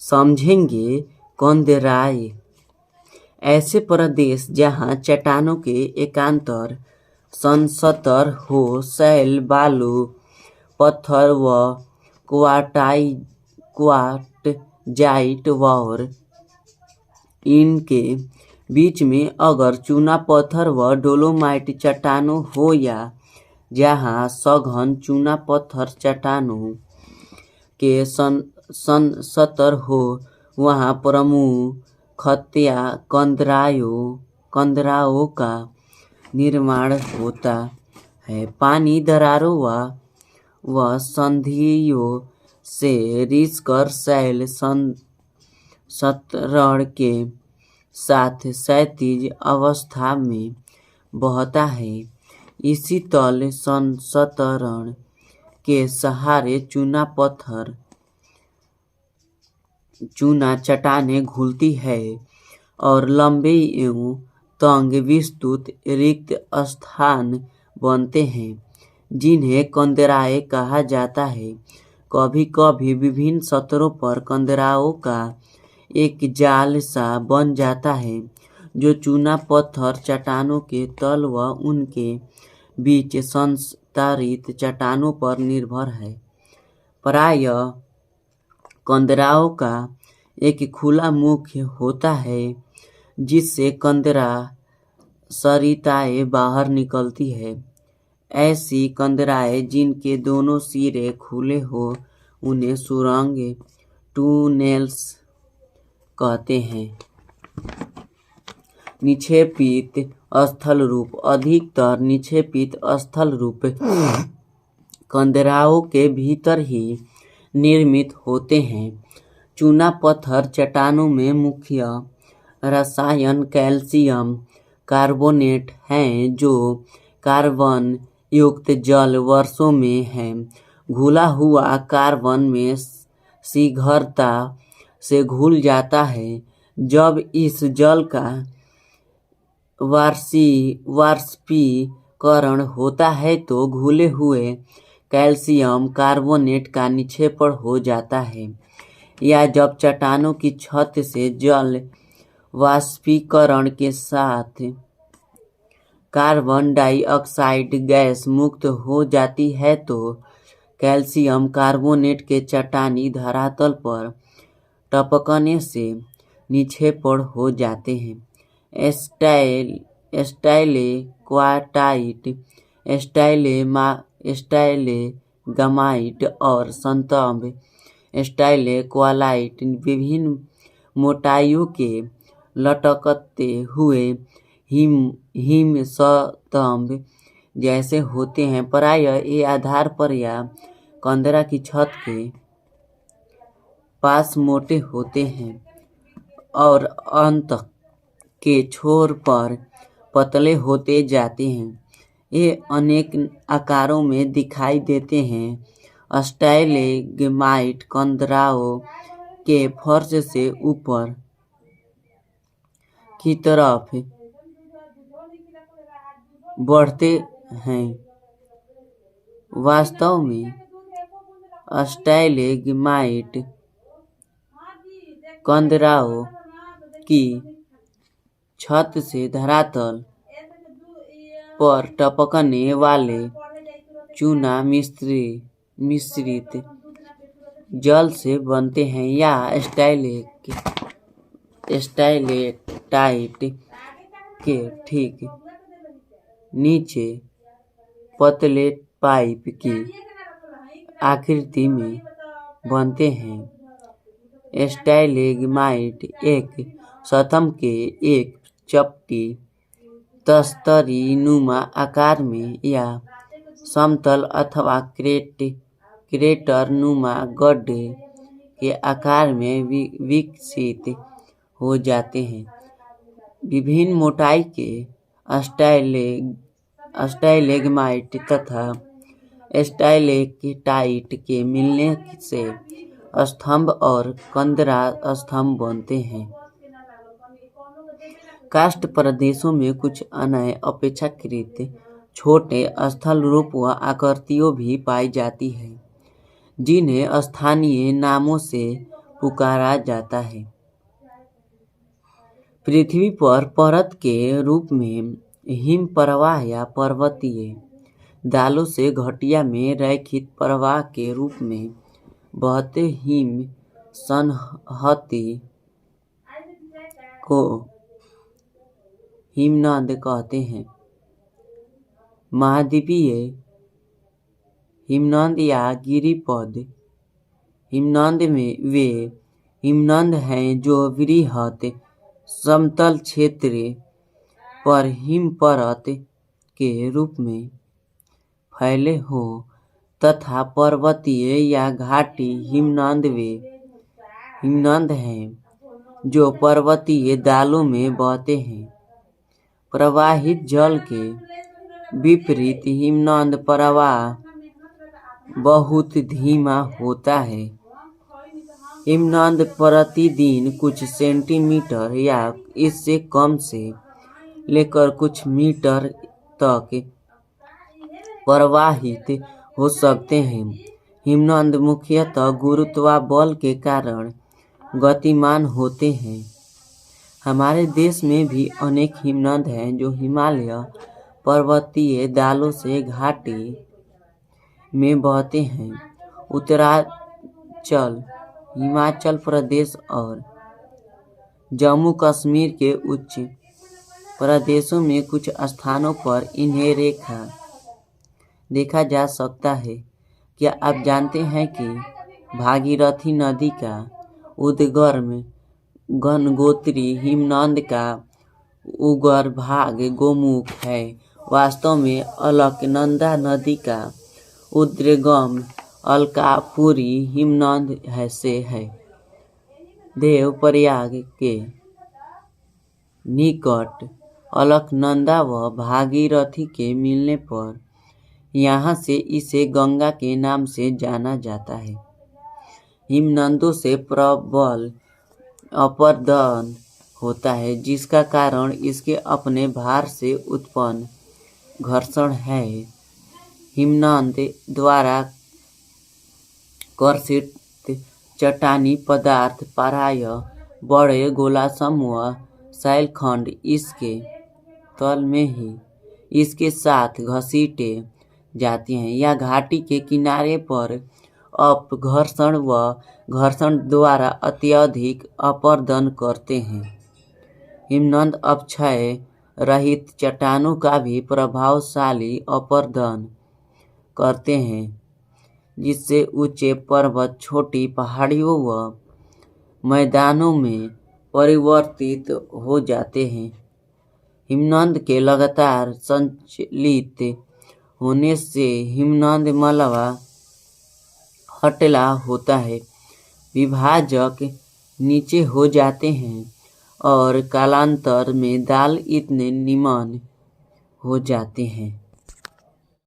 समझेंगे कंदराए। ऐसे प्रदेश जहाँ चट्टानों के एकांतर संसतर हो, शैल, बालू, पत्थर व क्वार्टजाइट और इनके बीच में अगर चूना पत्थर व डोलोमाइट चट्टानों हो, या जहाँ सघन चूना पत्थर चट्टानों के संसतर हो, वहाँ प्रमुखतया कंदराओं का निर्माण होता है। पानी दरारों व संधियों से रिसकर शैल संतरण के साथ क्षैतिज अवस्था में बहता है। इसी तल संतरण के सहारे चूना चट्टानें घुलती है और लंबे एवं तंग विस्तृत रिक्त स्थान बनते हैं, जिन्हें कंदराए कहा जाता है। कभी कभी विभिन्न स्तरों पर कंदराओं का एक जाल सा बन जाता है, जो चूना पत्थर चट्टानों के तल व उनके बीच संतरित चट्टानों पर निर्भर है। प्रायः कंदराओं का एक खुला मुख होता है, जिससे कंदरा सरिताएं बाहर निकलती है। ऐसी कंदराएं जिनके दोनों सिरे खुले हो, उन्हें सुरंग टूनेल्स कहते हैं। निक्षेपित स्थल रूप। अधिकतर निक्षेपित स्थल रूप कंदराओं के भीतर ही निर्मित होते हैं। चूना पत्थर चट्टानों में मुख्य रसायन कैल्शियम कार्बोनेट हैं, जो कार्बन युक्त जल वर्षों में है। घुला हुआ कार्बन में शीघ्रता से घुल जाता है। जब इस जल का वाष्पीकरण होता है तो घुले हुए कैल्शियम कार्बोनेट का निक्षेपण हो जाता है, या जब चट्टानों की छत से जल वाष्पीकरण के साथ कार्बन डाइऑक्साइड गैस मुक्त हो जाती है, तो कैल्शियम कार्बोनेट के चट्टानी धरातल पर टपकने से निक्षेपण हो जाते हैं। स्टाइलेक्वाटाइट, स्टाइलेगामाइट और संतंभ स्टाइलेक्वालाइट विभिन्न मोटाइयों के लटकते हुए हिमस्तंभ जैसे होते हैं। प्रायः ये आधार पर या कंदरा की छत के पास मोटे होते हैं और अंत के छोर पर पतले होते जाते हैं। ये अनेक आकारों में दिखाई देते हैं। स्टाइलेग्माइट कंदराओं के फर्श से ऊपर की तरफ बढ़ते हैं। वास्तव में स्टाइलेग्माइट कंदराओं की छत से धरातल पर टपकने वाले चूना मिश्रित जल से बनते हैं, या स्टाइलेक्टाइट के ठीक नीचे पतले पाइप की आकृति में बनते हैं। स्टाइलेग्माइट एक स्तंभ के एक चपटी तस्तरी नुमा आकार में या समतल अथवा क्रेटर नुमा गड्ढे के आकार में विकसित हो जाते हैं। विभिन्न मोटाई के स्टाइलेग्माइट तथा स्टाइलेक्टाइट के मिलने से स्तंभ और कंदरा स्तंभ बनते हैं। काष्ठ प्रदेशों में कुछ अन्य अपेक्षाकृत छोटे स्थल रूप व आकृतियाँ भी पाई जाती हैं, जिन्हें स्थानीय नामों से पुकारा जाता है। पृथ्वी पर परत के रूप में हिम प्रवाह या पर्वतीय दालों से घाटियों में रैखिक प्रवाह के रूप में बहते हिम संहति को हिमनद कहते हैं। महाद्वीपीय हिमनद या गिरिपद हिमनद में वे हिमनद हैं जो वृहत समतल क्षेत्र पर हिम परत के रूप में फैले हो तथा पर्वतीय या घाटी हिमनद वे हिमनद हैं जो पर्वतीय दालों में बहते हैं। प्रवाहित जल के विपरीत हिमनद प्रवाह बहुत धीमा होता है। हिमनद प्रतिदिन कुछ सेंटीमीटर या इससे कम से लेकर कुछ मीटर तक प्रवाहित हो सकते हैं। हिमनद मुख्यतः गुरुत्वाकर्षण के कारण गतिमान होते हैं। हमारे देश में भी अनेक हिमनद हैं जो हिमालय पर्वतीय दालों से घाटी में बहते हैं। उत्तरांचल, हिमाचल प्रदेश और जम्मू कश्मीर के उच्च प्रदेशों में कुछ स्थानों पर इन्हें देखा जा सकता है। क्या आप जानते हैं कि भागीरथी नदी का उद्गम गंगोत्री हिमनद का उग्र भाग गोमुख है। वास्तव में अलकनंदा नदी का उद्गम अलकापुरी हिमनद से है। देवप्रयाग के निकट अलकनंदा व भागीरथी के मिलने पर यहाँ से इसे गंगा के नाम से जाना जाता है। हिमनदों से प्रबल अपरदन होता है जिसका कारण इसके अपने भार से उत्पन्न घर्षण है। हिमनद द्वारा कर्षित चट्टानी पदार्थ प्रायः बड़े गोलासमूह शैलखंड इसके तल में ही इसके साथ घसीटे जाती हैं या घाटी के किनारे पर अपघर्षण व घर्षण द्वारा अत्यधिक अपरदन करते हैं। हिमनद अपक्षय रहित चट्टानों का भी प्रभावशाली अपरदन करते हैं जिससे ऊंचे पर्वत छोटी पहाड़ियों व मैदानों में परिवर्तित हो जाते हैं। हिमनद के लगातार संचालित होने से हिमनद मलबा हटला होता है, विभाजक नीचे हो जाते हैं और कालांतर में दाल इतने निमन हो जाते हैं।